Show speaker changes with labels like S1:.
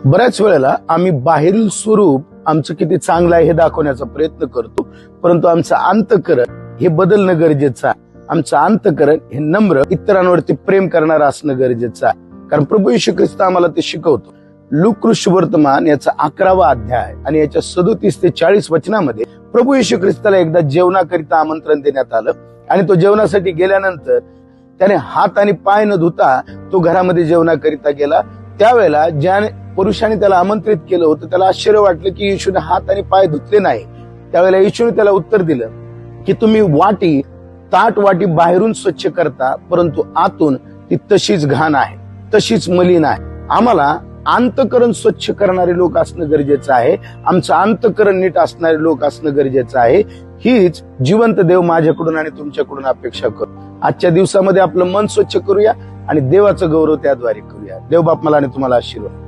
S1: बऱ्याच वेळेला आम्ही बाहेरील स्वरूप आमचं किती चांगलं आहे हे दाखवण्याचा प्रयत्न करतो, परंतु आमचं अंतःकरण हे बदलणं गरजेचं आहे. आमचं अंतःकरण हे नम्र, इतरांवरती प्रेम करणारं असणं गरजेचं आहे. कारण प्रभू येशू ख्रिस्त आम्हाला ते शिकवतो. लूका सुवर्तमान याचा 11वा अध्याय आणि याच्या 37 ते 40 वचनामध्ये प्रभू येशू ख्रिस्ताला एकदा जेवणाकरिता आमंत्रण देण्यात आलं आणि तो जेवणासाठी गेल्यानंतर त्याने हात आणि पाय न धुता तो घरामध्ये जेवणाकरिता गेला. त्यावेळेला ज्या पुरुषाने त्याला आमंत्रित केलं होतं त्याला आश्चर्य वाटलं की येशूने हात आणि पाय धुतले नाही. त्यावेळेला येशूने त्याला उत्तर दिलं की तुम्ही ताट वाटी बाहेरून स्वच्छ करता, परंतु आतून ती तशीच घाण आहे, तशीच मलिन आहे. आम्हाला अंतःकरण स्वच्छ करणारे लोक असणं गरजेचं आहे. आमचं अंतःकरण नीट असणारे लोक असणं गरजेचं आहे. हीच जिवंत देव माझ्याकडून आणि तुमच्याकडून अपेक्षा करतो. आजच्या दिवसामध्ये आपलं मन स्वच्छ करूया आणि देवाचं गौरव त्याद्वारे करूया. देव बाप मला आणि तुम्हाला आशीर्वाद.